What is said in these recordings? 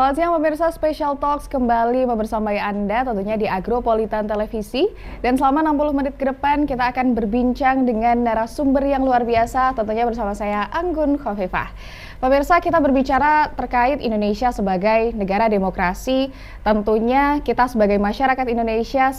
Selamat siang pemirsa, Special Talks kembali membersamai Anda tentunya di Agropolitan Televisi. Dan selama 60 menit ke depan kita akan berbincang dengan narasumber yang luar biasa tentunya bersama saya Anggun Khofifah. Pemirsa, kita berbicara terkait Indonesia sebagai negara demokrasi. Tentunya kita sebagai masyarakat Indonesia,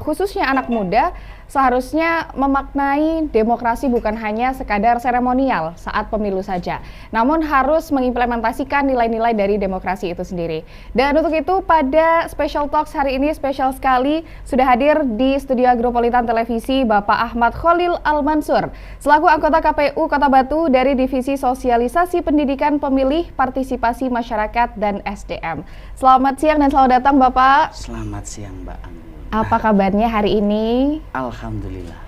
khususnya anak muda, seharusnya memaknai demokrasi bukan hanya sekadar seremonial saat pemilu saja, namun harus mengimplementasikan nilai-nilai dari demokrasi itu sendiri. Dan untuk itu pada Special Talks hari ini spesial sekali sudah hadir di studio Agropolitan Televisi Bapak Ahmad Khalil Al-Mansur selaku anggota KPU Kota Batu dari Divisi Sosialisasi Pendidikan Pemilih, Partisipasi Masyarakat dan SDM. Selamat siang dan selamat datang Bapak. Selamat siang Mbak Anggun. Apa kabarnya hari ini? Alhamdulillah.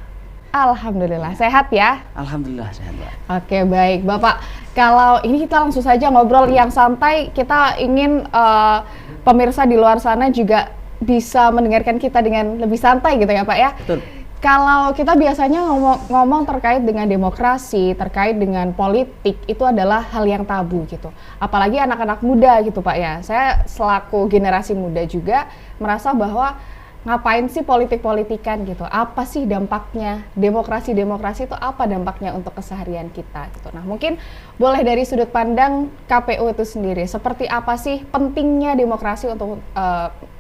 Alhamdulillah, sehat ya? Alhamdulillah sehat Mbak. Oke baik Bapak, kalau ini kita langsung saja ngobrol yang santai. Kita ingin pemirsa di luar sana juga bisa mendengarkan kita dengan lebih santai gitu ya Pak ya? Betul. Kalau kita biasanya ngomong terkait dengan demokrasi, terkait dengan politik, itu adalah hal yang tabu gitu. Apalagi anak-anak muda gitu Pak ya. Saya selaku generasi muda juga merasa bahwa ngapain sih politik-politikan gitu? Apa sih dampaknya? Demokrasi itu apa dampaknya untuk keseharian kita gitu. Nah, mungkin boleh dari sudut pandang KPU itu sendiri. Seperti apa sih pentingnya demokrasi untuk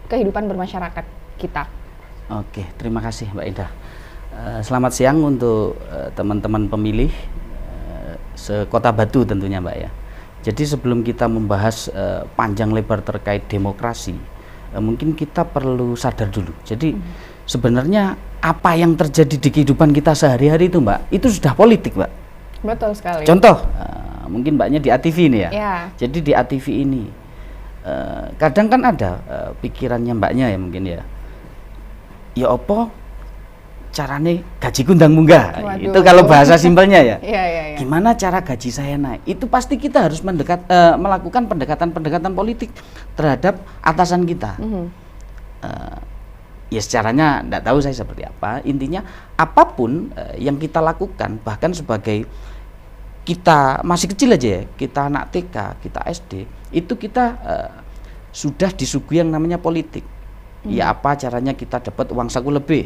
kehidupan bermasyarakat kita? Oke, terima kasih Mbak Indah. Selamat siang untuk teman-teman pemilih se-Kota Batu tentunya Mbak ya. Jadi sebelum kita membahas panjang lebar terkait demokrasi, mungkin kita perlu sadar dulu. Jadi sebenarnya apa yang terjadi di kehidupan kita sehari-hari itu Mbak, itu sudah politik Mbak. Betul sekali. Contoh, mungkin Mbaknya di ATV ini ya. Ya. Jadi di ATV ini, kadang kan ada pikirannya Mbaknya ya mungkin ya. Ya apa carane gaji kundang munggah. Waduh. Itu kalau bahasa simpelnya ya. Iya. Gimana cara gaji saya naik? Itu pasti kita harus melakukan pendekatan-pendekatan politik terhadap atasan kita. Ya secaranya enggak tahu saya seperti apa. Intinya apapun yang kita lakukan, bahkan sebagai kita masih kecil aja ya, kita anak TK, kita SD, itu kita sudah disuguhi yang namanya politik. Ya apa caranya kita dapat uang saku lebih?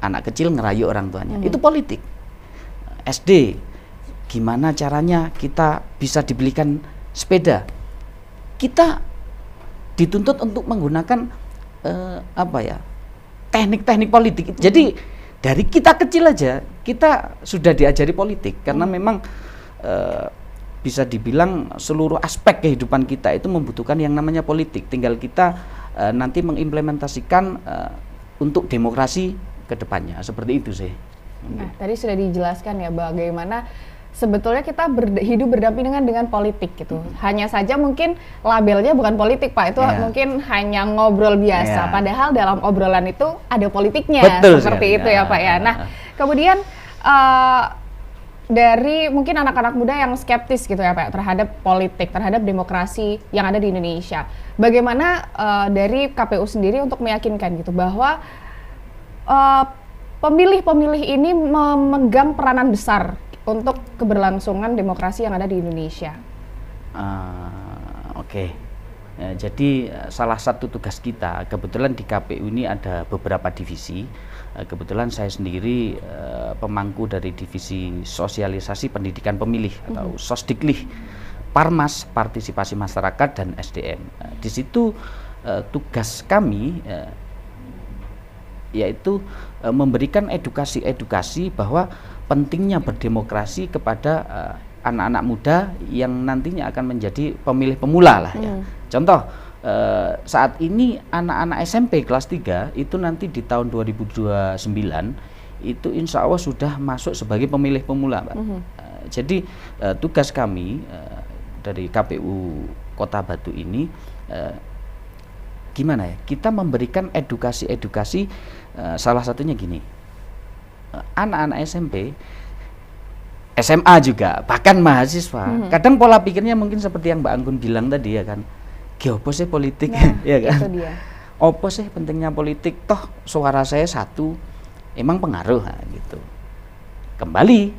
Anak kecil ngerayu orang tuanya, itu politik. SD, gimana caranya kita bisa dibelikan sepeda? Kita dituntut untuk menggunakan teknik-teknik politik. Jadi dari kita kecil aja kita sudah diajari politik karena memang bisa dibilang seluruh aspek kehidupan kita itu membutuhkan yang namanya politik. Tinggal kita nanti mengimplementasikan untuk demokrasi ke depannya, seperti itu sih. Nah, tadi sudah dijelaskan ya bagaimana sebetulnya kita hidup berdampingan dengan politik gitu. Hanya saja mungkin labelnya bukan politik Pak, itu mungkin hanya ngobrol biasa. Padahal dalam obrolan itu ada politiknya. Betul, seperti itu ya Pak ya. Nah, kemudian dari mungkin anak-anak muda yang skeptis gitu ya Pak terhadap politik, terhadap demokrasi yang ada di Indonesia. Bagaimana dari KPU sendiri untuk meyakinkan gitu bahwa pemilih-pemilih ini memegang peranan besar untuk keberlangsungan demokrasi yang ada di Indonesia. Oke. Ya, jadi salah satu tugas kita, kebetulan di KPU ini ada beberapa divisi. Kebetulan saya sendiri pemangku dari Divisi Sosialisasi Pendidikan Pemilih atau Sosdiklih, Parmas, Partisipasi Masyarakat dan SDM. Di situ tugas kami yaitu memberikan edukasi bahwa pentingnya berdemokrasi kepada anak-anak muda yang nantinya akan menjadi pemilih pemula lah ya. Contoh saat ini anak-anak SMP kelas 3 itu nanti di tahun 2029 itu insya Allah sudah masuk sebagai pemilih pemula Mbak. Jadi tugas kami dari KPU Kota Batu ini gimana ya, kita memberikan edukasi salah satunya gini, anak-anak SMP, SMA juga, bahkan mahasiswa, kadang pola pikirnya mungkin seperti yang Mbak Anggun bilang tadi ya kan, apa sih politik, ya kan, itu dia. Apa sih pentingnya politik, toh suara saya satu, emang pengaruh gitu. Kembali,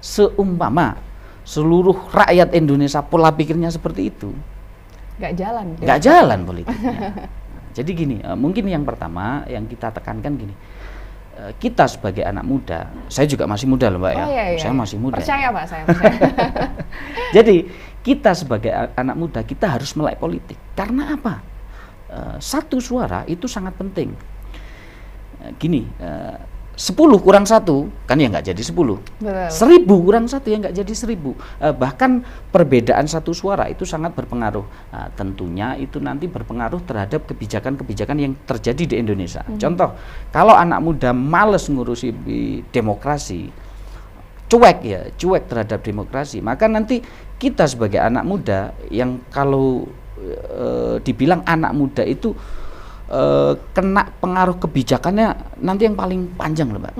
seumpama seluruh rakyat Indonesia pola pikirnya seperti itu, nggak jalan. Nggak jalan politiknya. Jadi gini, mungkin yang pertama yang kita tekankan gini, kita sebagai anak muda, saya juga masih muda loh Mbak ya, Iya. saya masih muda. Percaya Pak, saya percaya. Jadi kita sebagai anak muda kita harus melek politik. Karena apa? Satu suara itu sangat penting. Gini, 10 kurang 1 kan ya nggak jadi 10. Betul. 1000 kurang 1 ya nggak jadi 1000. Bahkan perbedaan satu suara itu sangat berpengaruh. Tentunya itu nanti berpengaruh terhadap kebijakan-kebijakan yang terjadi di Indonesia. Contoh, kalau anak muda males ngurusi demokrasi, cuek terhadap demokrasi, maka nanti kita sebagai anak muda yang kalau dibilang anak muda itu kena pengaruh kebijakannya nanti yang paling panjang loh Mbak.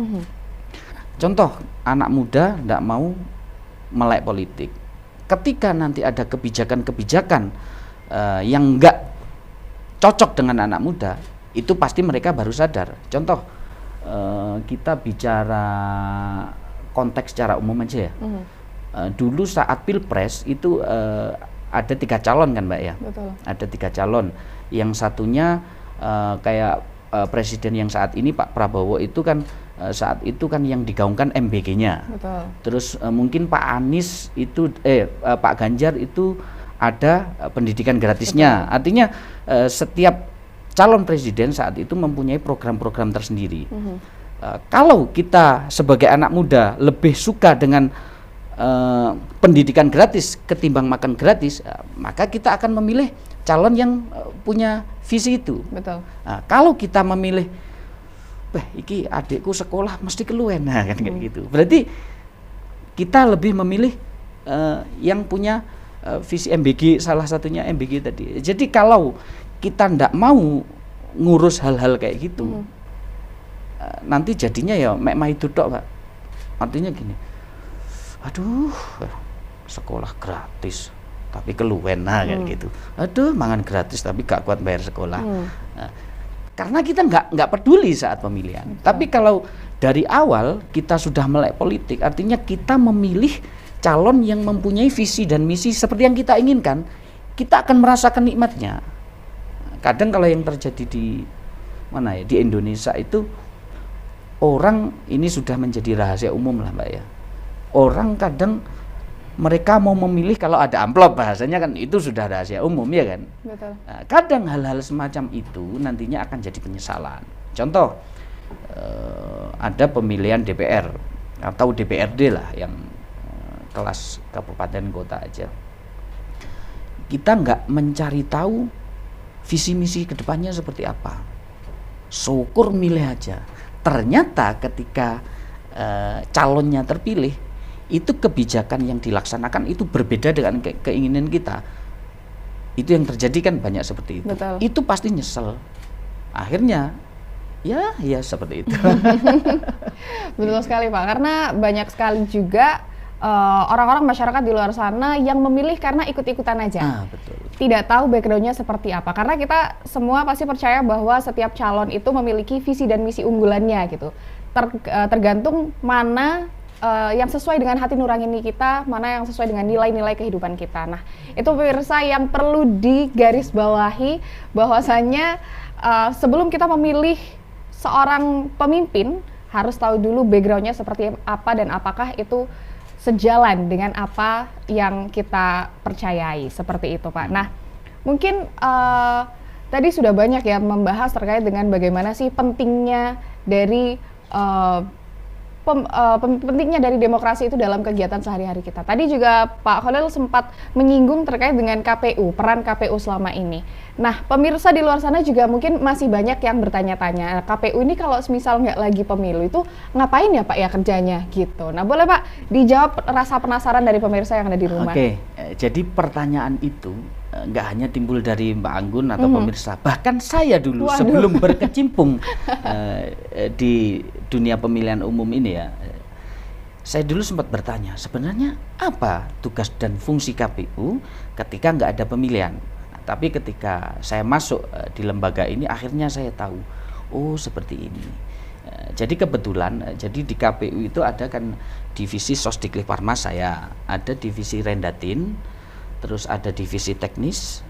Contoh, anak muda tidak mau melek politik. Ketika nanti ada kebijakan-kebijakan yang enggak cocok dengan anak muda, itu pasti mereka baru sadar. Contoh, kita bicara konteks secara umum aja ya. Dulu saat pilpres itu ada 3 calon kan Mbak ya. Betul. Ada 3 calon. Yang satunya kayak presiden yang saat ini Pak Prabowo itu kan saat itu kan yang digaungkan MBG-nya. Betul. Terus mungkin Pak Anies itu Pak Ganjar itu ada pendidikan gratisnya. Betul. Artinya setiap calon presiden saat itu mempunyai program-program tersendiri. Kalau kita sebagai anak muda lebih suka dengan pendidikan gratis ketimbang makan gratis, maka kita akan memilih calon yang punya visi itu. Betul. Kalau kita memilih, iki adikku sekolah mesti keluwen, kan kayak gitu. Berarti kita lebih memilih yang punya visi MBG, salah satunya MBG tadi. Jadi kalau kita ndak mau ngurus hal-hal kayak gitu, nanti jadinya ya mek maidu tok, Pak. Artinya gini, aduh, sekolah gratis tapi keluwen kayak gitu. Aduh, mangan gratis tapi gak kuat bayar sekolah. Karena kita nggak peduli saat pemilihan. Tapi kalau dari awal kita sudah melek politik, artinya kita memilih calon yang mempunyai visi dan misi seperti yang kita inginkan, kita akan merasakan nikmatnya. Kadang kalau yang terjadi di mana ya, di Indonesia itu orang ini sudah menjadi rahasia umum lah Mbak ya. Orang kadang mereka mau memilih kalau ada amplop, bahasanya kan itu sudah rahasia umum ya kan. Betul. Nah, kadang hal-hal semacam itu nantinya akan jadi penyesalan. Contoh, ada pemilihan DPR atau DPRD lah yang kelas kabupaten kota aja. Kita nggak mencari tahu visi misi kedepannya seperti apa. Syukur milih aja. Ternyata ketika calonnya terpilih, itu kebijakan yang dilaksanakan itu berbeda dengan keinginan kita. Itu yang terjadi kan banyak seperti itu. Betul. Itu pasti nyesel. Akhirnya ya seperti itu. Betul sekali Pak, karena banyak sekali juga orang-orang masyarakat di luar sana yang memilih karena ikut-ikutan aja. Betul. Tidak tahu backgroundnya seperti apa. Karena kita semua pasti percaya bahwa setiap calon itu memiliki visi dan misi unggulannya gitu. Tergantung mana yang sesuai dengan hati nurani kita, mana yang sesuai dengan nilai-nilai kehidupan kita. Nah, itu pemirsa yang perlu digarisbawahi bahwasanya sebelum kita memilih seorang pemimpin, harus tahu dulu backgroundnya seperti apa dan apakah itu sejalan dengan apa yang kita percayai, seperti itu Pak. Nah, mungkin tadi sudah banyak ya membahas terkait dengan bagaimana sih pentingnya dari pentingnya dari demokrasi itu dalam kegiatan sehari-hari kita. Tadi juga Pak Khalil sempat menyinggung terkait dengan KPU, peran KPU selama ini. Nah, pemirsa di luar sana juga mungkin masih banyak yang bertanya-tanya, KPU ini kalau misal nggak lagi pemilu itu ngapain ya Pak ya kerjanya gitu. Nah, boleh Pak dijawab rasa penasaran dari pemirsa yang ada di rumah. Oke, jadi pertanyaan itu nggak hanya timbul dari Mbak Anggun atau pemirsa, bahkan saya dulu sebelum berkecimpung di dunia pemilihan umum ini ya, saya dulu sempat bertanya sebenarnya apa tugas dan fungsi KPU ketika nggak ada pemilihan. Nah, tapi ketika saya masuk di lembaga ini, akhirnya saya tahu, oh seperti ini. Jadi kebetulan, jadi di KPU itu ada kan divisi Sosdiklik Parmas saya, ada divisi Rendatin, terus ada divisi teknis,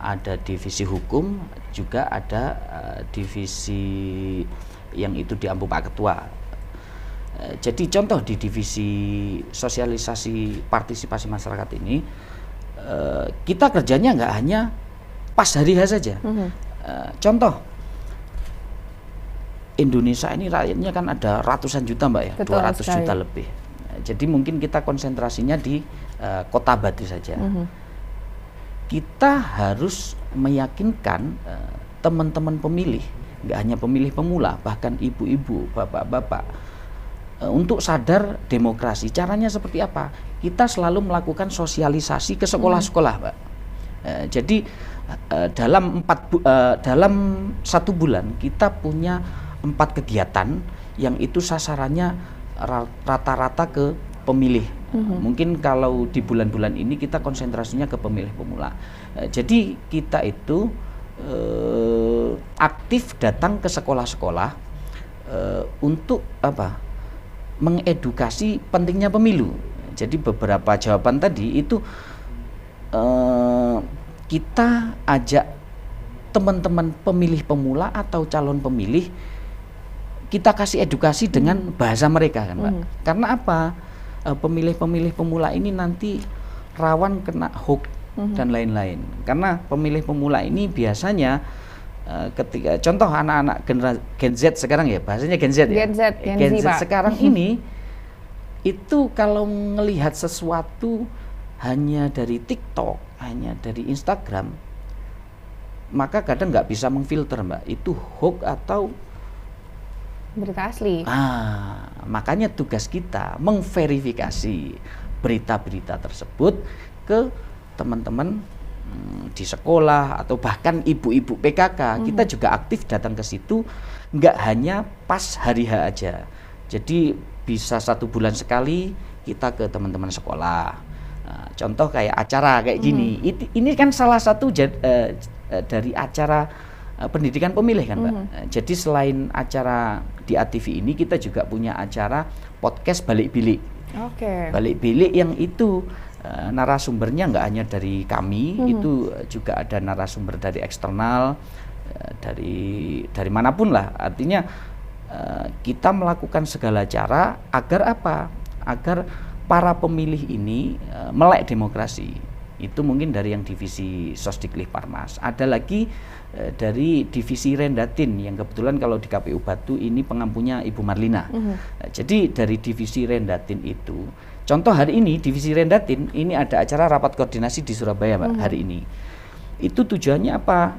ada divisi hukum, juga ada divisi yang itu diampu Pak Ketua. Jadi contoh di divisi sosialisasi partisipasi masyarakat ini, kita kerjanya nggak hanya pas hari H saja. Contoh, Indonesia ini rakyatnya kan ada ratusan juta Mbak ya, Betul 200 sekali. juta lebih. Jadi mungkin kita konsentrasinya di Kota Batu saja. Kita harus meyakinkan teman-teman pemilih, nggak hanya pemilih pemula, bahkan ibu-ibu, bapak-bapak, untuk sadar demokrasi. Caranya seperti apa? Kita selalu melakukan sosialisasi ke sekolah-sekolah, Pak. Jadi dalam 1 bulan kita punya 4 kegiatan yang itu sasarannya rata-rata ke pemilih. Mungkin kalau di bulan-bulan ini kita konsentrasinya ke pemilih pemula. Jadi kita itu aktif datang ke sekolah-sekolah untuk apa? Mengedukasi pentingnya pemilu. Jadi beberapa jawaban tadi itu kita ajak teman-teman pemilih pemula atau calon pemilih, kita kasih edukasi dengan bahasa mereka kan Pak. Karena apa? Pemilih-pemilih pemula ini nanti rawan kena hoax dan lain-lain. Karena pemilih pemula ini biasanya ketika contoh anak-anak Gen Z sekarang ya, bahasanya Gen Z ya. Gen Z, Pak. Sekarang ini itu kalau melihat sesuatu hanya dari TikTok, hanya dari Instagram, maka kadang nggak bisa memfilter Mbak, itu hoax atau berita asli. Makanya tugas kita memverifikasi berita-berita tersebut ke teman-teman di sekolah atau bahkan ibu-ibu PKK. Kita juga aktif datang ke situ, nggak hanya pas hari H aja. Jadi bisa 1 bulan sekali kita ke teman-teman sekolah. Contoh kayak acara kayak gini. Ini kan salah satu dari acara pendidikan pemilih kan Mbak. Jadi selain acara di ATV ini, kita juga punya acara podcast Balik Bilik. Balik Bilik yang itu narasumbernya nggak hanya dari kami, itu juga ada narasumber dari eksternal, dari manapun lah. Artinya kita melakukan segala cara agar apa? Agar para pemilih ini melek demokrasi. Itu mungkin dari yang divisi Sosdiklik Parmas. Ada lagi dari divisi Rendatin yang kebetulan kalau di KPU Batu ini pengampunya Ibu Marlina. Jadi dari divisi Rendatin itu, contoh hari ini divisi Rendatin ini ada acara rapat koordinasi di Surabaya Mbak hari ini. Itu tujuannya apa?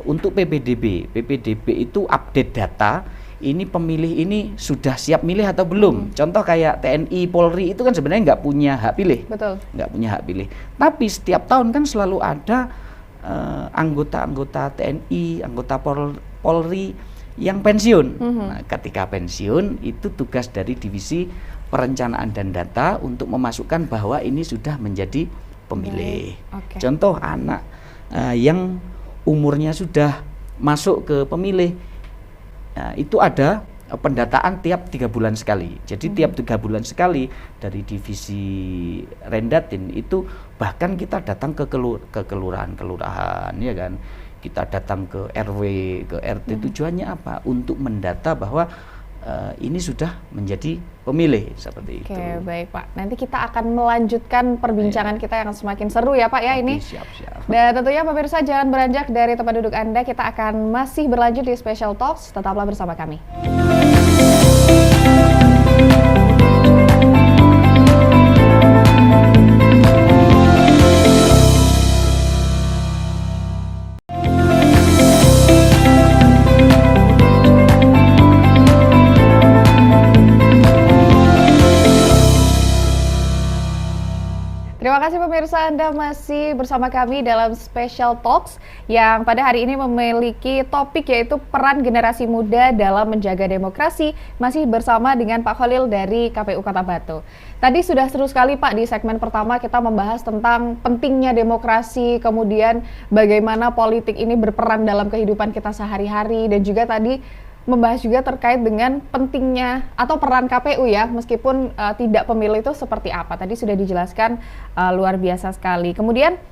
Untuk PPDB. PPDB itu update data. Ini pemilih ini sudah siap milih atau belum? Contoh kayak TNI, Polri itu kan sebenarnya nggak punya hak pilih. Betul. Nggak punya hak pilih. Tapi setiap tahun kan selalu ada anggota-anggota TNI, anggota Polri yang pensiun. Nah, ketika pensiun itu tugas dari divisi perencanaan dan data untuk memasukkan bahwa ini sudah menjadi pemilih. Contoh anak yang umurnya sudah masuk ke pemilih. Nah, itu ada pendataan tiap 3 bulan sekali. Jadi tiap 3 bulan sekali dari divisi Rendatin itu bahkan kita datang ke kelurahan-kelurahan ya kan. Kita datang ke RW, ke RT. Tujuannya apa? Untuk mendata bahwa ini sudah menjadi pemilih seperti itu. Oke, baik Pak. Nanti kita akan melanjutkan perbincangan kita yang semakin seru ya Pak ya ini. Siap-siap. Dan tentunya pemirsa jangan beranjak dari tempat duduk Anda. Kita akan masih berlanjut di Special Talks. Tetaplah bersama kami. Terima kasih pemirsa, Anda masih bersama kami dalam Special Talks yang pada hari ini memiliki topik yaitu peran generasi muda dalam menjaga demokrasi, masih bersama dengan Pak Khalil dari KPU Kota Batu. Tadi sudah seru sekali Pak, di segmen pertama kita membahas tentang pentingnya demokrasi, kemudian bagaimana politik ini berperan dalam kehidupan kita sehari-hari, dan juga tadi membahas juga terkait dengan pentingnya atau peran KPU ya, meskipun tidak pemilu itu seperti apa. Tadi sudah dijelaskan luar biasa sekali. Kemudian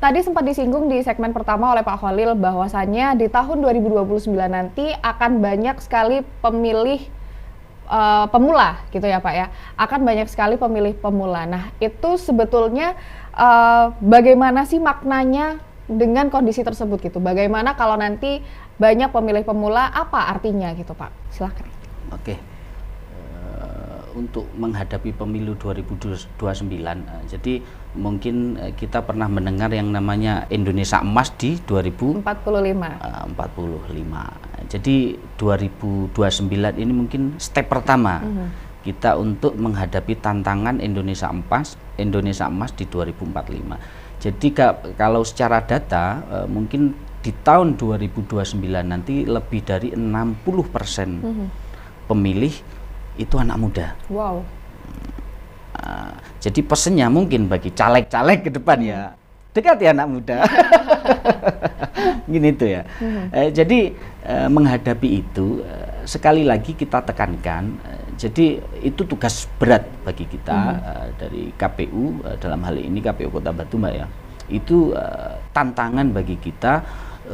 Tadi sempat disinggung di segmen pertama oleh Pak Khalil bahwasannya di tahun 2029 nanti akan banyak sekali pemilih pemula gitu ya Pak ya, akan banyak sekali pemilih pemula. Nah itu sebetulnya bagaimana sih maknanya dengan kondisi tersebut gitu? Bagaimana kalau nanti banyak pemilih pemula, apa artinya gitu Pak? Silakan. Oke. Untuk menghadapi pemilu 2029, jadi mungkin kita pernah mendengar yang namanya Indonesia Emas di 2045. Jadi 2029 ini mungkin step pertama kita untuk menghadapi tantangan Indonesia Emas di 2045. Jadi kalau secara data mungkin di tahun 2029 nanti lebih dari 60% pemilih itu anak muda. Wow. Jadi pesennya mungkin bagi caleg-caleg ke depan ya, dekati anak muda. Gini itu ya. Jadi menghadapi itu sekali lagi kita tekankan. Jadi itu tugas berat bagi kita dari KPU dalam hal ini KPU Kota Batu Mbak ya. Itu tantangan bagi kita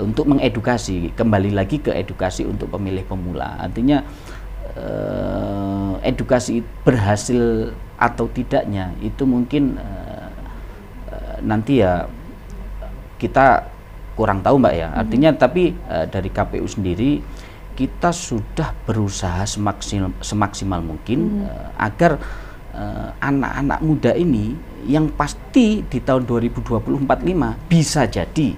untuk mengedukasi, kembali lagi ke edukasi untuk pemilih pemula. Artinya edukasi berhasil atau tidaknya itu mungkin nanti ya kita kurang tahu Mbak ya. Artinya tapi dari KPU sendiri kita sudah berusaha semaksimal mungkin agar anak-anak muda ini yang pasti di tahun 2024-5 bisa jadi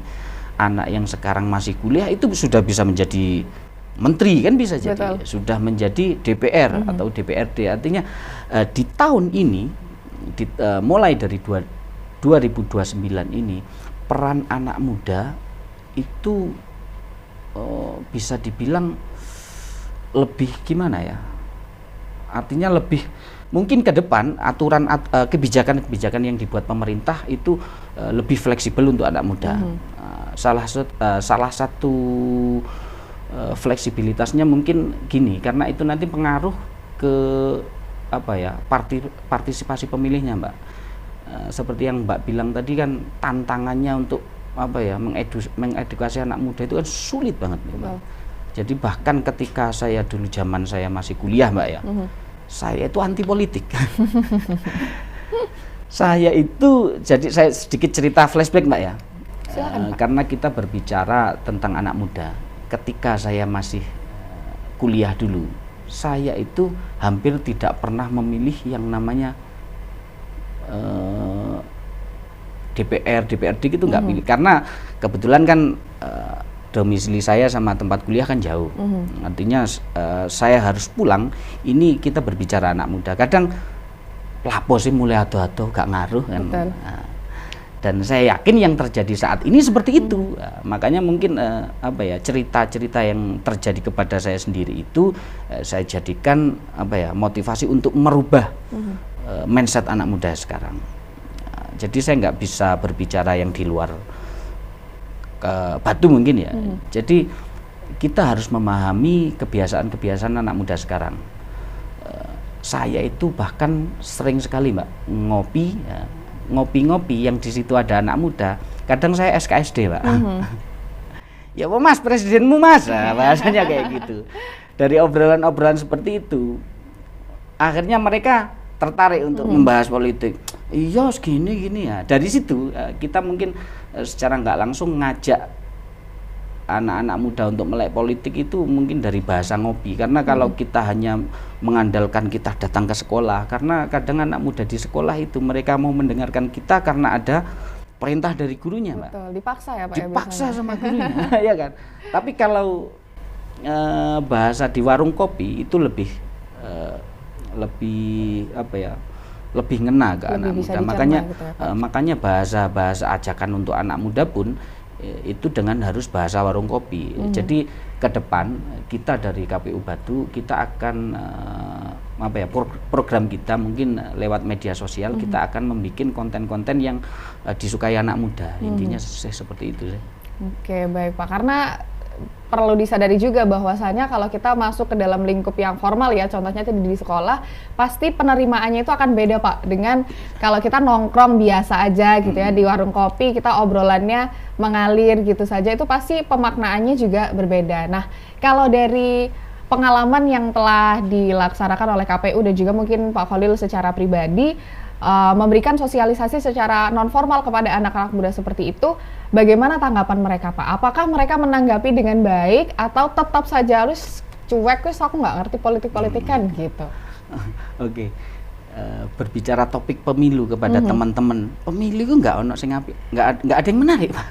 anak yang sekarang masih kuliah itu sudah bisa menjadi menteri kan bisa jadi. Betul. Sudah menjadi DPR atau DPRD. Artinya di tahun ini mulai dari 2029 ini peran anak muda itu bisa dibilang lebih gimana ya? Artinya lebih mungkin ke depan aturan kebijakan-kebijakan yang dibuat pemerintah itu lebih fleksibel untuk anak muda. Salah satu fleksibilitasnya mungkin gini, karena itu nanti pengaruh ke partisipasi pemilihnya Mbak. Seperti yang Mbak bilang tadi kan tantangannya untuk mengedukasi anak muda itu kan sulit banget Mbak. Jadi bahkan ketika saya dulu zaman saya masih kuliah Mbak ya, saya itu anti politik. Saya sedikit cerita flashback Mbak ya. Karena kita berbicara tentang anak muda. Ketika saya masih kuliah dulu, saya itu hampir tidak pernah memilih yang namanya DPR, DPRD gitu nggak pilih, karena kebetulan kan domisili saya sama tempat kuliah kan jauh. Artinya saya harus pulang. Ini kita berbicara anak muda. Kadang lapo sih mulai ado-ado gak ngaruh kan. Dan saya yakin yang terjadi saat ini seperti itu. Makanya mungkin cerita-cerita yang terjadi kepada saya sendiri itu saya jadikan motivasi untuk merubah mindset anak muda sekarang. Jadi saya nggak bisa berbicara yang di luar Batu mungkin ya. Jadi kita harus memahami kebiasaan-kebiasaan anak muda sekarang. Saya itu bahkan sering sekali Mbak ngopi-ngopi yang di situ ada anak muda. Kadang saya SKSD Mbak. Ya Mas, presidenmu Mas, bahasanya kayak gitu. Dari obrolan-obrolan seperti itu, akhirnya mereka tertarik untuk membahas politik. Iya gini ya. Dari situ kita mungkin secara nggak langsung ngajak anak-anak muda untuk melek politik itu mungkin dari bahasa ngopi. Karena kalau kita hanya mengandalkan kita datang ke sekolah, karena kadang anak muda di sekolah itu mereka mau mendengarkan kita karena ada perintah dari gurunya, Mbak. Betul, dipaksa ya Pak. Dipaksa sama gurunya, ya kan. Tapi kalau bahasa di warung kopi itu lebih ngena ke anak muda. Makanya bahasa ajakan untuk anak muda pun itu dengan harus bahasa warung kopi. Jadi ke depan kita dari KPU Batu kita akan program kita mungkin lewat media sosial kita akan membuat konten-konten yang disukai anak muda. Intinya seperti itu. Oke, baik Pak. Karena perlu disadari juga bahwasanya kalau kita masuk ke dalam lingkup yang formal ya, contohnya di sekolah, pasti penerimaannya itu akan beda Pak dengan kalau kita nongkrong biasa aja gitu ya di warung kopi, kita obrolannya mengalir gitu saja, itu pasti pemaknaannya juga berbeda. Nah, kalau dari pengalaman yang telah dilaksanakan oleh KPU dan juga mungkin Pak Khalil secara pribadi memberikan sosialisasi secara non formal kepada anak-anak muda seperti itu, bagaimana tanggapan mereka Pak? Apakah mereka menanggapi dengan baik atau tetap saja harus cuek, wis aku nggak ngerti politik-politikan gitu? Oke. Berbicara topik pemilu kepada teman-teman, pemilu itu nggak ono sing apik, nggak ada yang menarik Pak.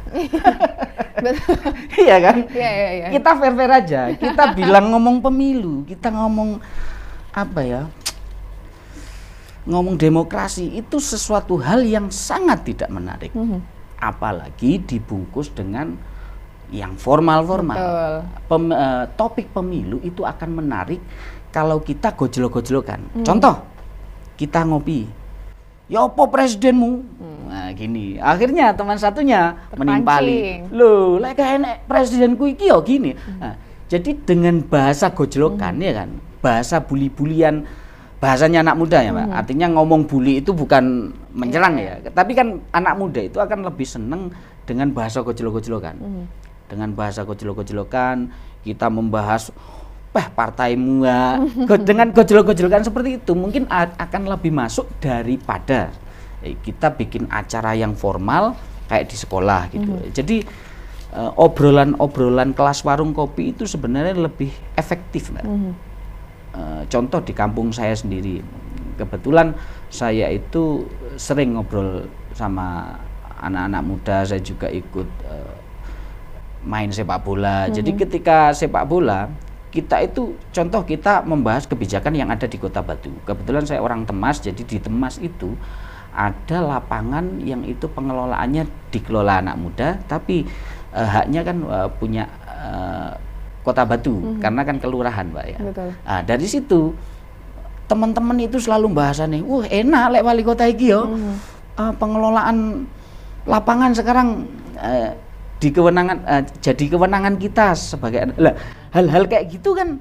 Iya kan? Iya. Kita fair-fair aja. Kita bilang ngomong pemilu, kita ngomong apa ya? Ngomong demokrasi itu sesuatu hal yang sangat tidak menarik. Apalagi dibungkus dengan yang formal-formal. Topik pemilu itu akan menarik kalau kita gojlok-gojlokan. Contoh, kita ngopi. Ya apa presidenmu? Nah gini, akhirnya teman satunya menimpali. Loh, lek enek presidenku iki ya gini. Nah, jadi dengan bahasa gojlokan ya kan, bahasa buli-bulian, bahasanya anak muda ya Pak. Artinya ngomong bully itu bukan menyerang ya, tapi kan anak muda itu akan lebih seneng dengan bahasa gojlok-gojlokan. Dengan bahasa gojlok-gojlokan kita membahas partaimu ya. Dengan gojlok-gojlokan seperti itu mungkin akan lebih masuk daripada kita bikin acara yang formal kayak di sekolah gitu. Jadi obrolan-obrolan kelas warung kopi itu sebenarnya lebih efektif Mbak. Contoh di kampung saya sendiri, kebetulan saya itu sering ngobrol sama anak-anak muda, saya juga ikut main sepak bola. Jadi ketika sepak bola kita itu contoh kita membahas kebijakan yang ada di Kota Batu. Kebetulan saya orang Temas, jadi di Temas itu ada lapangan yang itu pengelolaannya dikelola anak muda, tapi haknya kan punya Kota Batu, karena kan kelurahan Pak ya. Betul. Nah, dari situ teman-teman itu selalu bahasannya, wah enak lek wali kota iki yo. Pengelolaan lapangan sekarang di kewenangan jadi kewenangan kita sebagai hal-hal kayak gitu kan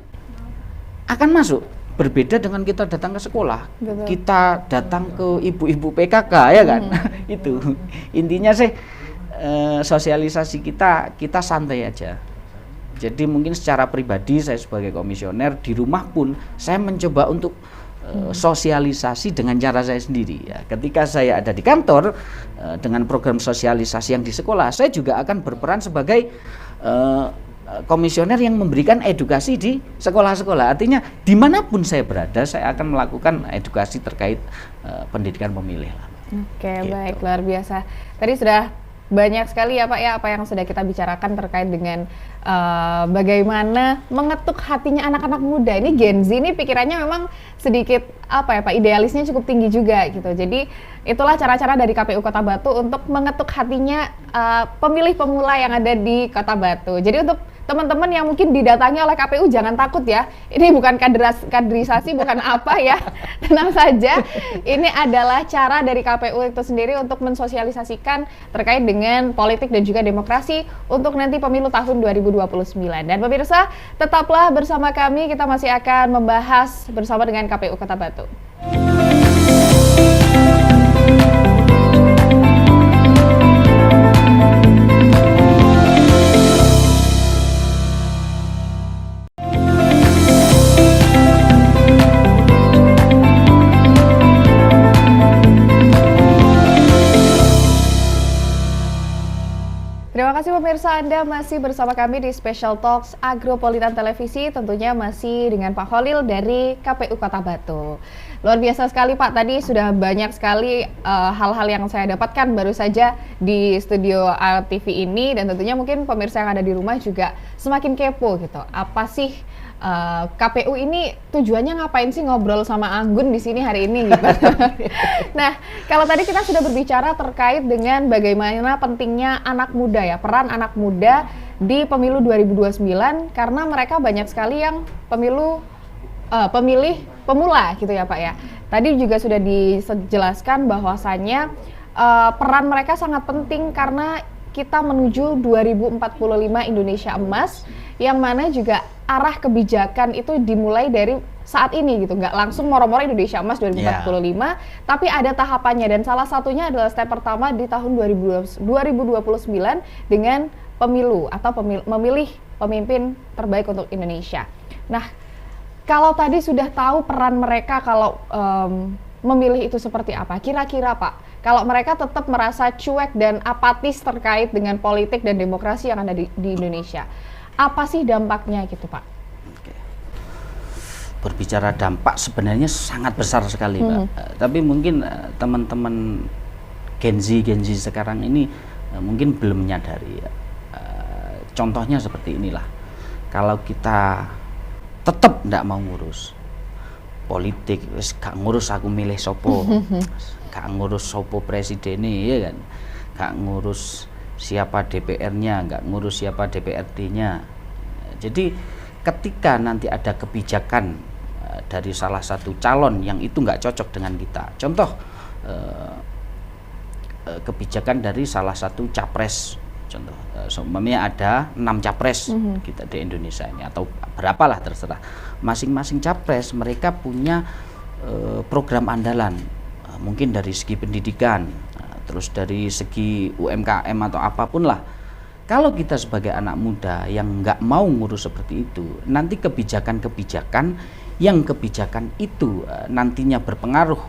akan masuk. Berbeda dengan kita datang ke sekolah. Betul. Kita datang ke ibu-ibu PKK ya kan. Itu intinya sih sosialisasi kita santai aja. Jadi mungkin secara pribadi saya sebagai komisioner di rumah pun saya mencoba untuk sosialisasi dengan cara saya sendiri ya. Ketika saya ada di kantor dengan program sosialisasi yang di sekolah, saya juga akan berperan sebagai komisioner yang memberikan edukasi di sekolah-sekolah. Artinya dimanapun saya berada, saya akan melakukan edukasi terkait pendidikan pemilih. Oke, gitu. Baik, luar biasa. Tadi sudah banyak sekali ya Pak ya apa yang sudah kita bicarakan terkait dengan bagaimana mengetuk hatinya anak-anak muda. Ini Gen Z ini pikirannya memang sedikit apa ya Pak, idealisnya cukup tinggi juga gitu. Jadi itulah cara-cara dari KPU Kota Batu untuk mengetuk hatinya pemilih pemula yang ada di Kota Batu. Jadi untuk teman-teman yang mungkin didatangi oleh KPU jangan takut ya. Ini bukan kaderisasi, bukan apa ya. Tenang saja. Ini adalah cara dari KPU itu sendiri untuk mensosialisasikan terkait dengan politik dan juga demokrasi untuk nanti pemilu tahun 2029. Dan pemirsa, tetaplah bersama kami, kita masih akan membahas bersama dengan KPU Kota Batu. Terima kasih pemirsa, Anda masih bersama kami di Special Talks Agropolitan Televisi, tentunya masih dengan Pak Khalil dari KPU Kota Batu. Luar biasa sekali Pak, tadi sudah banyak sekali hal-hal yang saya dapatkan baru saja di studio TV ini, dan tentunya mungkin pemirsa yang ada di rumah juga semakin kepo gitu. Apa sih KPU ini tujuannya ngapain sih ngobrol sama Anggun di sini hari ini gitu. Nah, kalau tadi kita sudah berbicara terkait dengan bagaimana pentingnya anak muda ya, peran anak muda di pemilu 2029 karena mereka banyak sekali yang pemilih pemula gitu ya Pak ya. Tadi juga sudah dijelaskan bahwasannya peran mereka sangat penting karena kita menuju 2045 Indonesia Emas, yang mana juga arah kebijakan itu dimulai dari saat ini gitu, nggak langsung moro-moro Indonesia Emas 2045, tapi ada tahapannya, dan salah satunya adalah step pertama di tahun 2029 dengan pemilu atau memilih pemimpin terbaik untuk Indonesia. Nah, kalau tadi sudah tahu peran mereka kalau memilih itu seperti apa, kira-kira Pak, kalau mereka tetap merasa cuek dan apatis terkait dengan politik dan demokrasi yang ada di Indonesia, apa sih dampaknya gitu Pak? Berbicara dampak sebenarnya sangat besar sekali Mbak. Tapi mungkin teman-teman Gen Z sekarang ini mungkin belum menyadari ya. Contohnya seperti inilah, kalau kita tetap tidak mau ngurus politik, gak ngurus aku milih sopo, gak ngurus sopo presiden ya kan, gak ngurus siapa DPR-nya, gak ngurus siapa DPRD-nya. Jadi ketika nanti ada kebijakan dari salah satu calon yang itu nggak cocok dengan kita, contoh kebijakan dari salah satu capres, contoh umpamanya ada 6 capres kita di Indonesia ini, atau berapalah terserah, masing-masing capres mereka punya program andalan, mungkin dari segi pendidikan, terus dari segi UMKM atau apapun lah. Kalau kita sebagai anak muda yang nggak mau ngurus seperti itu, nanti kebijakan-kebijakan itu nantinya berpengaruh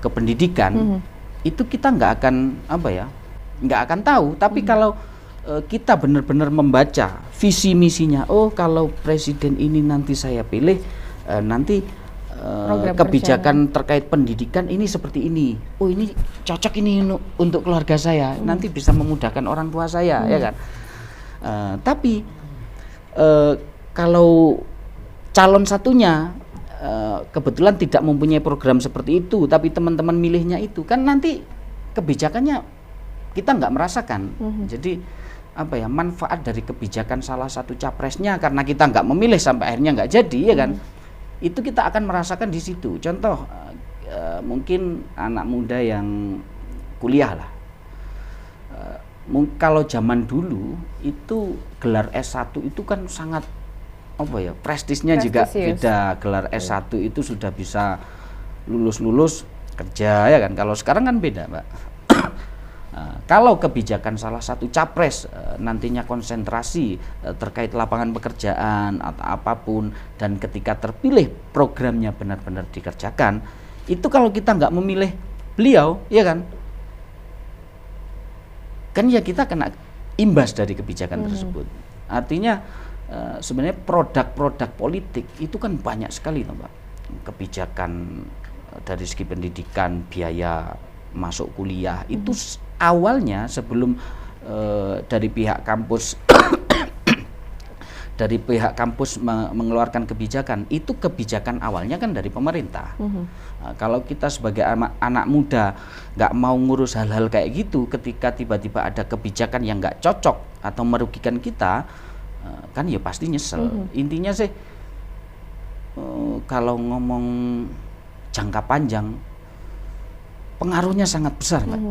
ke pendidikan, itu kita nggak akan tahu. Tapi kalau kita benar-benar membaca visi misinya, oh kalau presiden ini nanti saya pilih, nanti kebijakan terkait pendidikan ini seperti ini, oh ini cocok ini untuk keluarga saya, nanti bisa memudahkan orang tua saya, ya kan. Tapi kalau calon satunya kebetulan tidak mempunyai program seperti itu, tapi teman-teman milihnya itu, kan nanti kebijakannya kita nggak merasakan. Jadi manfaat dari kebijakan salah satu capresnya karena kita nggak memilih sampai akhirnya nggak jadi, ya kan, itu kita akan merasakan di situ. Contoh mungkin anak muda yang kuliah lah, kalau zaman dulu itu gelar S1 itu kan sangat prestisnya juga beda. Gelar S1 itu sudah bisa lulus kerja, ya kan. Kalau sekarang kan beda, Mbak. Kalau kebijakan salah satu capres nantinya konsentrasi terkait lapangan pekerjaan atau apapun, dan ketika terpilih programnya benar-benar dikerjakan, itu kalau kita nggak memilih beliau, ya kan ya kita kena imbas dari kebijakan tersebut. Artinya sebenarnya produk-produk politik itu kan banyak sekali, Mbak. Kebijakan dari segi pendidikan, biaya masuk kuliah, itu awalnya sebelum dari pihak kampus mengeluarkan kebijakan, itu kebijakan awalnya kan dari pemerintah. Kalau kita sebagai anak muda nggak mau ngurus hal-hal kayak gitu, ketika tiba-tiba ada kebijakan yang nggak cocok atau merugikan kita, kan ya pasti nyesel. Intinya sih kalau ngomong jangka panjang, pengaruhnya sangat besar, Mbak.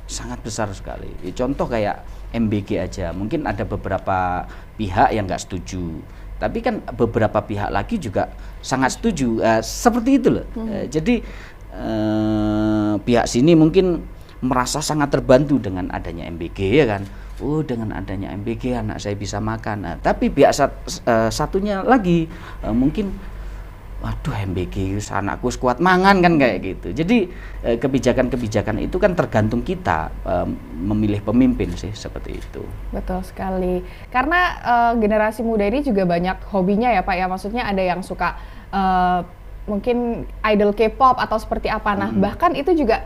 Sangat besar sekali. Contoh kayak MBG aja, mungkin ada beberapa pihak yang nggak setuju, tapi kan beberapa pihak lagi juga sangat setuju, seperti itu loh. Jadi pihak sini mungkin merasa sangat terbantu dengan adanya MBG, ya kan. Oh, dengan adanya MBG anak saya bisa makan. Tapi pihak satunya lagi mungkin, waduh, MBG anakku kuat mangan, kan kayak gitu. Jadi kebijakan-kebijakan itu kan tergantung kita memilih pemimpin sih, seperti itu. Betul sekali. Karena generasi muda ini juga banyak hobinya ya Pak ya. Maksudnya ada yang suka mungkin idol K-pop atau seperti apa. Nah, bahkan itu juga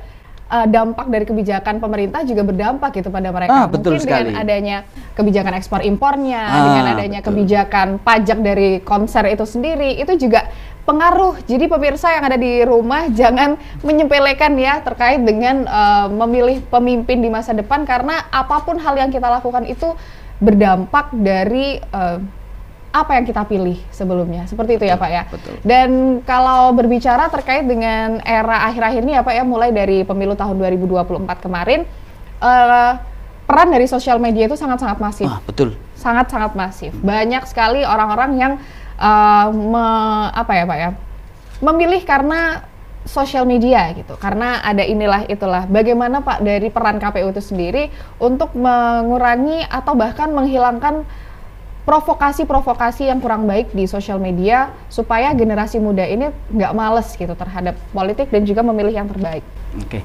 dampak dari kebijakan pemerintah juga berdampak gitu pada mereka. Betul mungkin sekali. Dengan adanya kebijakan ekspor impornya, dengan adanya kebijakan pajak dari konser itu sendiri, itu juga pengaruh. Jadi pemirsa yang ada di rumah jangan menyepelekan ya terkait dengan memilih pemimpin di masa depan, karena apapun hal yang kita lakukan itu berdampak dari apa yang kita pilih sebelumnya. Seperti itu ya Pak ya. Betul. Dan kalau berbicara terkait dengan era akhir-akhir ini ya Pak ya, mulai dari pemilu tahun 2024 kemarin, peran peran dari sosial media itu sangat-sangat masif. Betul. Sangat-sangat masif. Banyak sekali orang-orang yang memilih karena sosial media gitu, karena ada inilah itulah. Bagaimana Pak dari peran KPU itu sendiri untuk mengurangi atau bahkan menghilangkan provokasi-provokasi yang kurang baik di sosial media supaya generasi muda ini nggak males gitu terhadap politik dan juga memilih yang terbaik? Oke.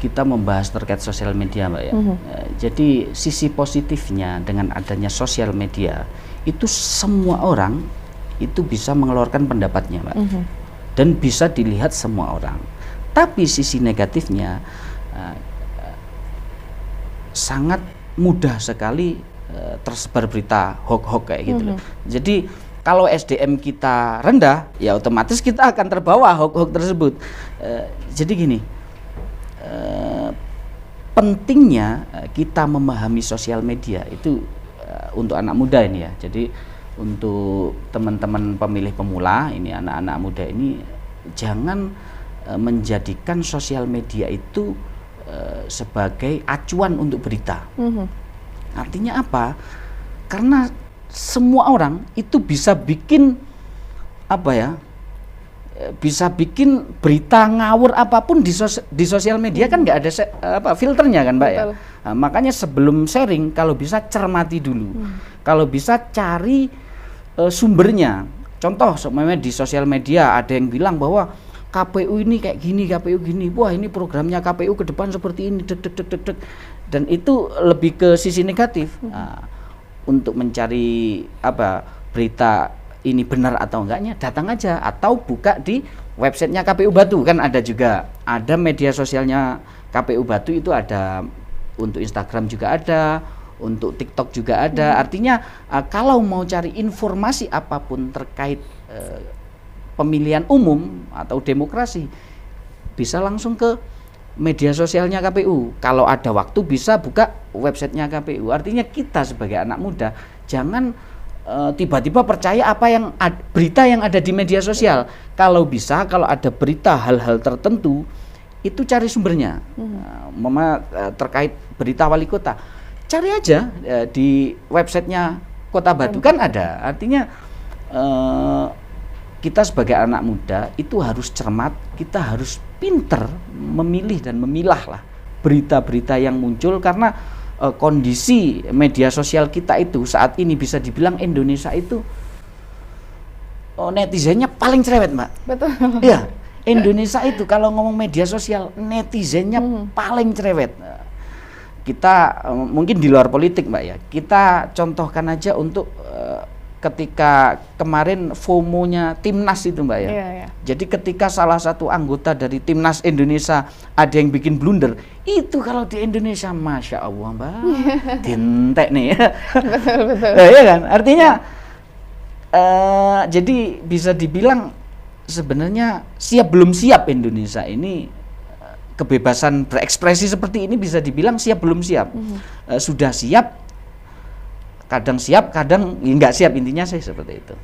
Kita membahas terkait sosial media, Mbak ya. Jadi sisi positifnya dengan adanya sosial media itu semua orang itu bisa mengeluarkan pendapatnya, Mbak, dan bisa dilihat semua orang. Tapi sisi negatifnya sangat mudah sekali tersebar berita hoax-hoax kayak gitu loh. Jadi kalau SDM kita rendah, ya otomatis kita akan terbawa hoax-hoax tersebut. Jadi gini, pentingnya kita memahami sosial media itu untuk anak muda ini ya. Jadi untuk teman-teman pemilih pemula ini, anak-anak muda ini jangan menjadikan sosial media itu sebagai acuan untuk berita. Artinya apa? Karena semua orang itu bisa bikin bisa bikin berita ngawur apapun di sosial media, kan nggak ada filternya kan, Mbak. Betul. Ya. Nah, makanya sebelum sharing kalau bisa cermati dulu. Kalau bisa cari sumbernya. Contoh semuanya di sosial media ada yang bilang bahwa KPU ini kayak gini, KPU gini. Wah, ini programnya KPU ke depan seperti ini, dan itu lebih ke sisi negatif. Nah, untuk mencari berita ini benar atau enggaknya, datang aja atau buka di websitenya KPU Batu, kan ada juga, ada media sosialnya KPU Batu, itu ada untuk Instagram juga ada, untuk TikTok juga ada. Artinya kalau mau cari informasi apapun terkait pemilihan umum atau demokrasi, bisa langsung ke media sosialnya KPU. Kalau ada waktu bisa buka websitenya KPU. Artinya kita sebagai anak muda jangan tiba-tiba percaya berita yang ada di media sosial. Kalau bisa, kalau ada berita hal-hal tertentu, itu cari sumbernya. Terkait berita wali kota, cari aja di websitenya Kota Batu, kan ada. Artinya kita sebagai anak muda itu harus cermat, kita harus pinter memilih dan memilah lah berita-berita yang muncul, karena kondisi media sosial kita itu saat ini bisa dibilang Indonesia itu netizennya paling cerewet, Mbak. Betul. Iya, Indonesia itu kalau ngomong media sosial netizennya paling cerewet. Kita mungkin di luar politik, Mbak ya, kita contohkan aja untuk ketika kemarin FOMO-nya Timnas itu, Mbak ya. Iya. Jadi ketika salah satu anggota dari Timnas Indonesia ada yang bikin blunder, itu kalau di Indonesia Masya Allah, Mbak, dintek nih ya. Betul. Ya kan, artinya jadi bisa dibilang sebenarnya siap belum siap Indonesia ini. Kebebasan berekspresi seperti ini bisa dibilang siap belum siap. Sudah siap, kadang siap, kadang nggak siap, intinya sih seperti itu.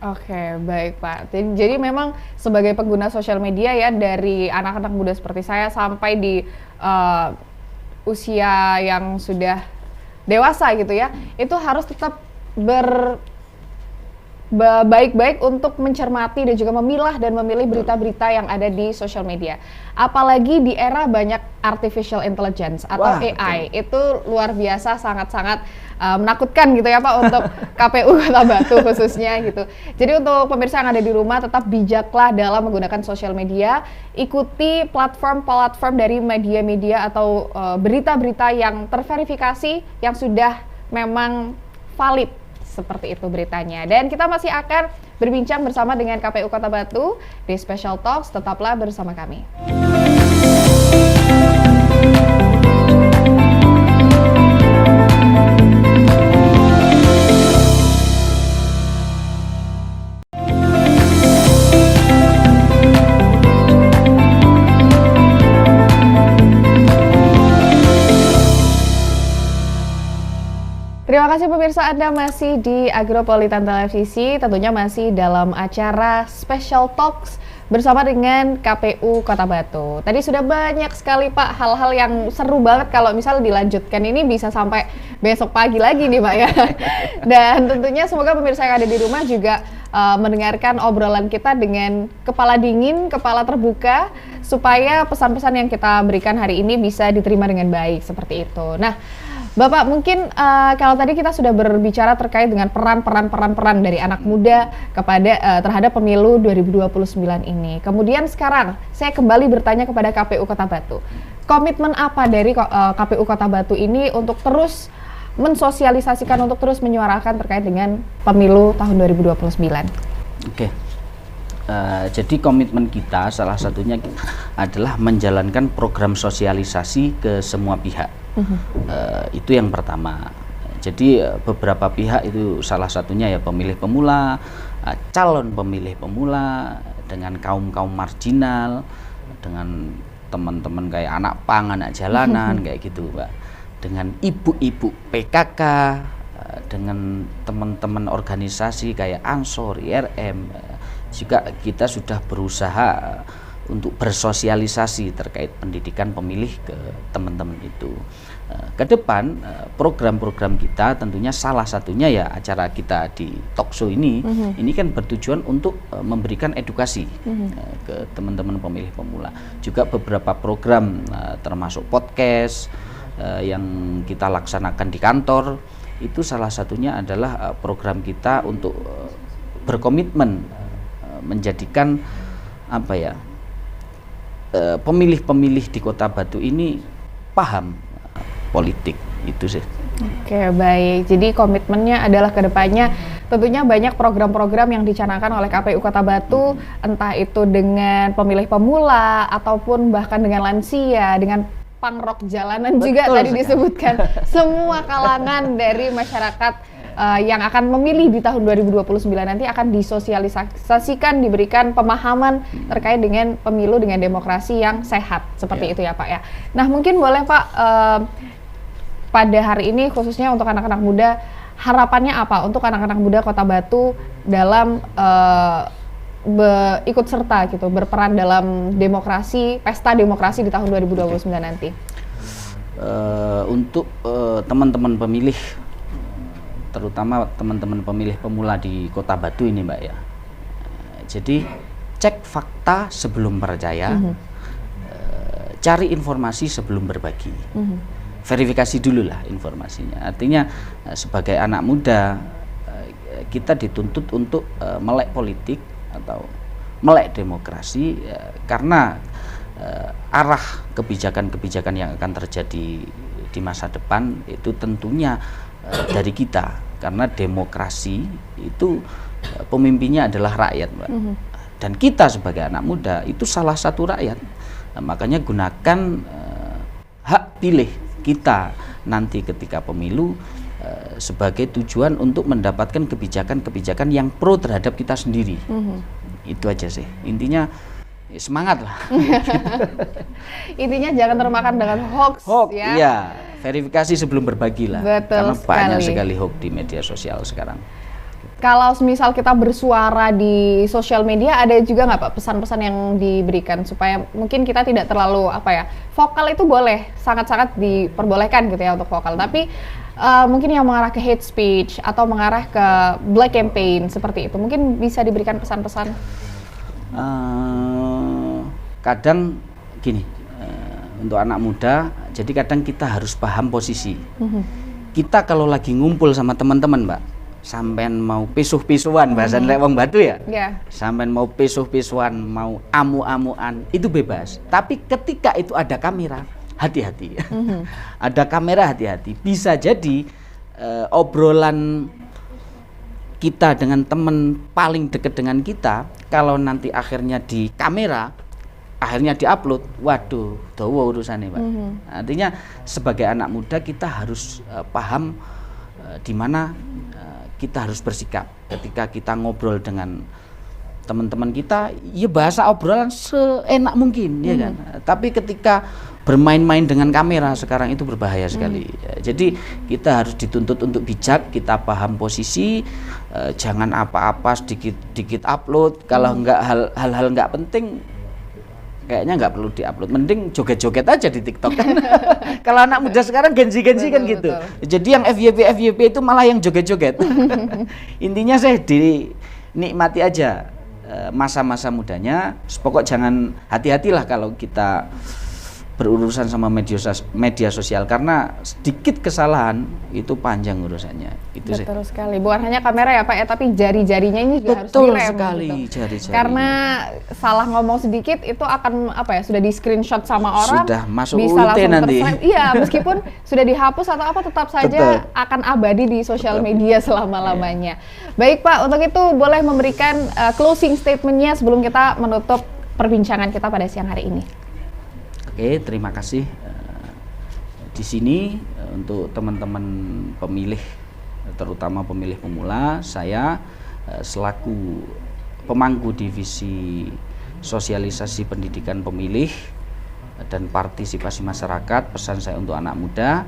Oke, baik Pak. Jadi memang sebagai pengguna sosial media ya, dari anak-anak muda seperti saya sampai di usia yang sudah dewasa gitu ya, itu harus tetap baik-baik untuk mencermati dan juga memilah dan memilih berita-berita yang ada di sosial media. Apalagi di era banyak artificial intelligence atau AI, itu luar biasa, sangat-sangat menakutkan gitu ya Pak untuk KPU Kota Batu khususnya gitu. Jadi untuk pemirsa yang ada di rumah, tetap bijaklah dalam menggunakan sosial media, ikuti platform-platform dari media-media atau berita-berita yang terverifikasi, yang sudah memang valid. Seperti itu beritanya. Dan kita masih akan berbincang bersama dengan KPU Kota Batu di Special Talks. Tetaplah bersama kami. Terima kasih pemirsa, Anda masih di Agropolitan Televisi, tentunya masih dalam acara Special Talks bersama dengan KPU Kota Batu. Tadi sudah banyak sekali Pak hal-hal yang seru banget, kalau misal dilanjutkan ini bisa sampai besok pagi lagi nih Pak ya. Dan tentunya semoga pemirsa yang ada di rumah juga mendengarkan obrolan kita dengan kepala dingin, kepala terbuka, supaya pesan-pesan yang kita berikan hari ini bisa diterima dengan baik seperti itu. Nah, Bapak, mungkin kalau tadi kita sudah berbicara terkait dengan peran dari anak muda kepada terhadap pemilu 2029 ini. Kemudian sekarang saya kembali bertanya kepada KPU Kota Batu. Komitmen apa dari KPU Kota Batu ini untuk terus mensosialisasikan, untuk terus menyuarakan terkait dengan pemilu tahun 2029? Oke. Jadi komitmen kita salah satunya adalah menjalankan program sosialisasi ke semua pihak. Itu yang pertama. Jadi beberapa pihak itu salah satunya ya pemilih pemula, calon pemilih pemula, dengan kaum marginal, dengan teman-teman kayak anak pang, anak jalanan kayak gitu, Mbak. Dengan ibu-ibu PKK, dengan teman-teman organisasi kayak Ansor, IRM, juga kita sudah berusaha untuk bersosialisasi terkait pendidikan pemilih ke teman-teman itu. Ke depan program-program kita tentunya salah satunya ya acara kita di Talkshow ini kan bertujuan untuk memberikan edukasi ke teman-teman pemilih pemula. Juga beberapa program termasuk podcast yang kita laksanakan di kantor, itu salah satunya adalah program kita untuk berkomitmen menjadikan pemilih-pemilih di Kota Batu ini paham politik, itu sih. Oke, baik. Jadi komitmennya adalah kedepannya tentunya banyak program-program yang dicanangkan oleh KPU Kota Batu, entah itu dengan pemilih pemula ataupun bahkan dengan lansia, dengan pangrok jalanan. Betul, juga tadi disebutkan semua kalangan dari masyarakat yang akan memilih di tahun 2029 nanti akan disosialisasikan, diberikan pemahaman terkait dengan pemilu dengan demokrasi yang sehat seperti itu ya Pak ya. Nah, mungkin boleh Pak pada hari ini khususnya untuk anak-anak muda, harapannya apa untuk anak-anak muda Kota Batu dalam ikut serta gitu, berperan dalam demokrasi, pesta demokrasi di tahun 2029 nanti? Untuk teman-teman pemilih, terutama teman-teman pemilih pemula di Kota Batu ini Mbak ya, jadi cek fakta sebelum percaya, cari informasi sebelum berbagi, verifikasi dulu lah informasinya. Artinya sebagai anak muda kita dituntut untuk melek politik atau melek demokrasi, karena arah kebijakan-kebijakan yang akan terjadi di masa depan itu tentunya dari kita, karena demokrasi itu pemimpinnya adalah rakyat, Mbak. Dan kita sebagai anak muda itu salah satu rakyat. Nah, makanya gunakan hak pilih kita nanti ketika pemilu sebagai tujuan untuk mendapatkan kebijakan-kebijakan yang pro terhadap kita sendiri. Itu aja sih intinya, semangat lah. Intinya jangan termakan dengan hoax ya. Iya, verifikasi sebelum berbagi lah. Betul, karena banyak sekali hoax di media sosial sekarang. Kalau misal kita bersuara di sosial media, ada juga nggak Pak pesan-pesan yang diberikan supaya mungkin kita tidak terlalu vokal itu boleh, sangat-sangat diperbolehkan gitu ya untuk vokal, tapi mungkin yang mengarah ke hate speech atau mengarah ke black campaign seperti itu, mungkin bisa diberikan pesan-pesan? Kadang gini, untuk anak muda, jadi kadang kita harus paham posisi. Kita kalau lagi ngumpul sama teman-teman Mbak, sampean mau pisuh-pisuan, bahasan lek wong Batu ya. Sampean mau pisuh-pisuan, mau amu-amuan, itu bebas. Tapi ketika itu ada kamera, hati-hati. Ada kamera, hati-hati. Bisa jadi obrolan kita dengan teman paling dekat dengan kita, kalau nanti akhirnya di kamera, akhirnya diupload, waduh, dawa urusannya Pak. Artinya sebagai anak muda kita harus paham di mana kita harus bersikap ketika kita ngobrol dengan teman-teman kita ya bahasa obrolan seenak mungkin ya kan. Tapi ketika bermain-main dengan kamera sekarang itu berbahaya sekali. Jadi kita harus dituntut untuk bijak, kita paham posisi, jangan apa-apa sedikit upload. Kalau hal-hal nggak penting kayaknya nggak perlu diupload, mending joget-joget aja di TikTok kan. Kalau anak muda sekarang genzi-genzi kan gitu. Jadi yang FYP itu malah yang joget-joget. Intinya saya dinikmati aja masa-masa mudanya. Pokok jangan, hati-hatilah kalau kita berurusan sama media sosial, karena sedikit kesalahan itu panjang urusannya. Itu betul sekali. Bukan hanya kamera ya Pak ya, tapi jari-jarinya ini juga harus betul direm sekali gitu. Jari-jari. Karena salah ngomong sedikit itu akan apa ya, sudah di screenshot sama orang, sudah masuk bisa UIT langsung nanti. Iya, meskipun sudah dihapus atau apa tetap saja akan abadi di sosial media selama-lamanya. Baik Pak, untuk itu boleh memberikan closing statement-nya sebelum kita menutup perbincangan kita pada siang hari ini. Oke, terima kasih. Di sini untuk teman-teman pemilih, terutama pemilih pemula, saya selaku pemangku divisi sosialisasi pendidikan pemilih dan partisipasi masyarakat, pesan saya untuk anak muda,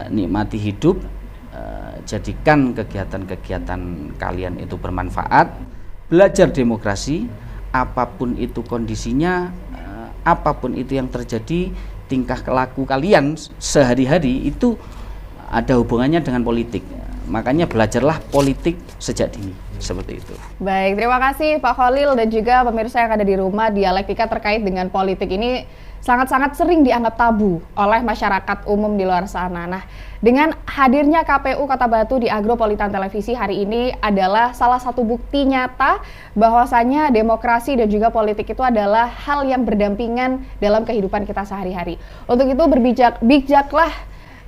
nikmati hidup, jadikan kegiatan-kegiatan kalian itu bermanfaat, belajar demokrasi, apapun itu kondisinya, apapun itu yang terjadi, tingkah laku kalian sehari-hari itu ada hubungannya dengan politik. Makanya belajarlah politik sejak dini, seperti itu. Baik, terima kasih Pak Khalil dan juga pemirsa yang ada di rumah. Dialektika terkait dengan politik ini sangat-sangat sering dianggap tabu oleh masyarakat umum di luar sana. Nah, dengan hadirnya KPU Kota Batu di Agropolitan Televisi hari ini adalah salah satu bukti nyata bahwasanya demokrasi dan juga politik itu adalah hal yang berdampingan dalam kehidupan kita sehari-hari. Untuk itu bijaklah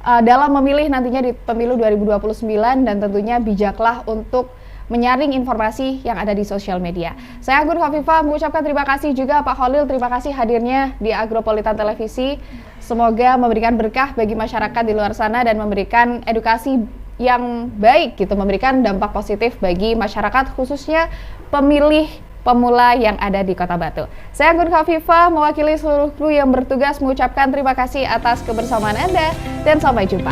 dalam memilih nantinya di pemilu 2029 dan tentunya bijaklah untuk menyaring informasi yang ada di sosial media. Saya Anggun Khafifah mengucapkan terima kasih juga Pak Khalil, terima kasih hadirnya di Agropolitan Televisi. Semoga memberikan berkah bagi masyarakat di luar sana dan memberikan edukasi yang baik gitu, memberikan dampak positif bagi masyarakat khususnya pemilih pemula yang ada di Kota Batu. Saya Anggun Khafifah mewakili seluruh kru yang bertugas mengucapkan terima kasih atas kebersamaan Anda dan sampai jumpa.